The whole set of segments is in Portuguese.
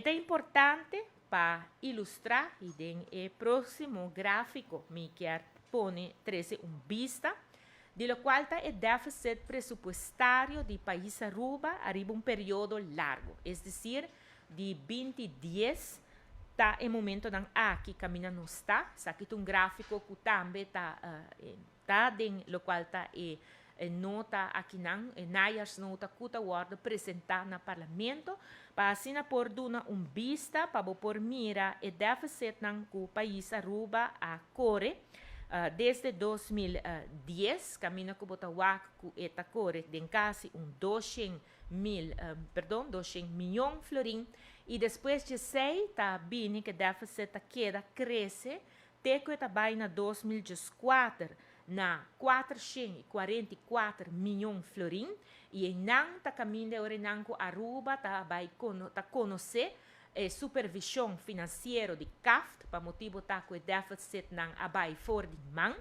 É importante para ilustrar e em próximo gráfico me quer pone 13 vista de lo qual é déficit presupuestário de país arriba um período largo, é decir, de 2010 está em momento não aqui caminha não está, aqui um gráfico que também está em lo qual está nota aqui não, naias nota que está word apresentar no parlamento, para assim por dar vista para por mira e déficit não que o país Aruba a corre desde 2010, caminha com Botawak com eta corre de quase 200 milhões de florim e depois de 6 tá bem que déficit queda cresce até que tá vai na 2014 na 444 milhões de florim e não tá caminho ora não Aruba tá vai tá conhecer supervisão financeira de CAF para motivo tá com déficit não abai for de man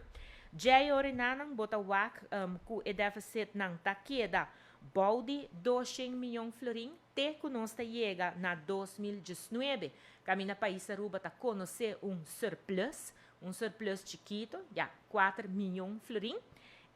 já ora não Botawak com déficit não tá queda Baudi 200 milhões de florim, até que nós chega na 2019, caminha país Aruba está conhecer um surplus chiquito, já 4 milhões de florim,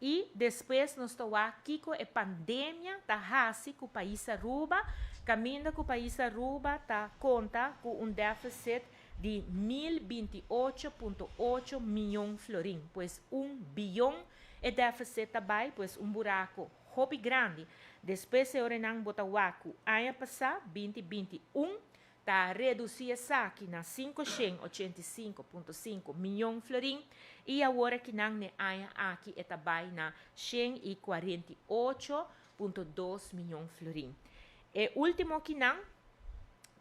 e depois nós estamos aqui com a pandemia, está assim com o país Aruba, caminha com o país Aruba está conta com um déficit de 1028,8 milhões de florim, pois 1 bilhão é déficit também, pois buraco hobby grande. Depois se orenang botawaku ano passado 2021 está reduzido aqui na 585,5 milhões de florim e agora que não ne ano aqui é também na 148,2 milhões de florim. E último que não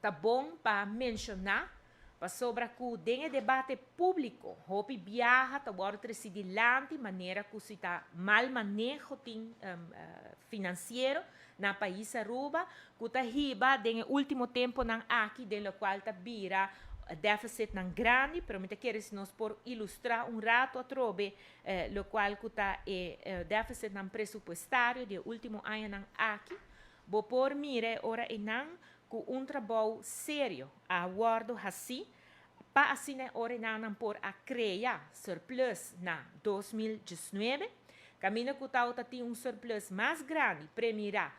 tá bom para mencionar para sobre o debate público, houve viaja tá agora de maneira que se está mal manejo financeiro na país Aruba, que está riba no último tempo não aqui, de qual está vira déficit não grande, pero me quero se nós por ilustrar rato a trobe, lo qual que está déficit não presupuestário de último ano não aqui, vou por mire ora e não com trabalho sério a guardo assim para assim ordenar por a criar surplus na 2019 caminho que tal tem surplus mais grande para mirar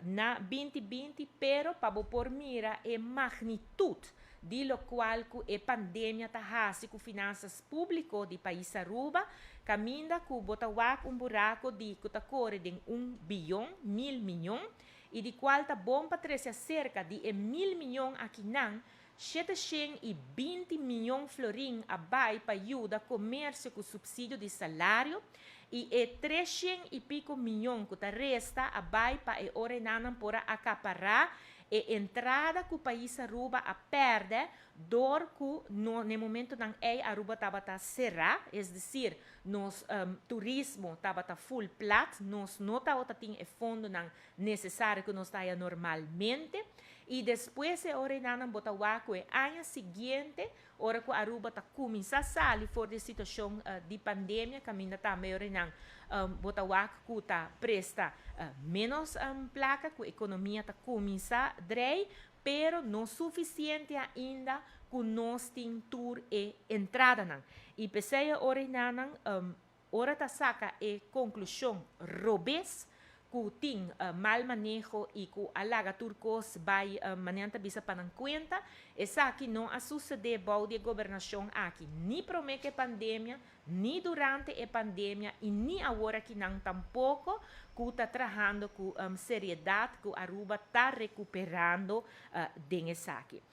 na 2020 pero para por mira a magnitude de lo qual que a pandemia está com finanças públicas de país Aruba caminha que botawak buraco de que está corre de 1 bilhão, 1.000 milhões e de qual está bom para trazer cerca de 1.000 milhões aqui não 720 milhões de florim abai para ajudar comércio com subsídio de salário e 300 e pico milhões que resta abai para ordenar por acaparar e entrada que o país Aruba a perde dor que no momento não é Aruba estava a cerrar, é decir, nos turismo estava a full plat, nós não estava a ter fundo não necessário que nós está normalmente e depois se ordenaram botawaco e ano seguinte hora que Aruba está começando a sair fora da situação de pandemia caminha também ordenam botawaco que está presta menos placa que a economia está começando a drei pero não suficiente ainda que nós temos tour e entrada não e pensei ordenaram ora tá saca e conclusão robes que tem mal manejo e que alaga turcos vai manenta bisa panang conta essa aqui não a suceder de governação aqui nem promete pandemia nem durante a pandemia e nem agora que não tampouco que está trabalhando com seriedade que Aruba está recuperando dessa aqui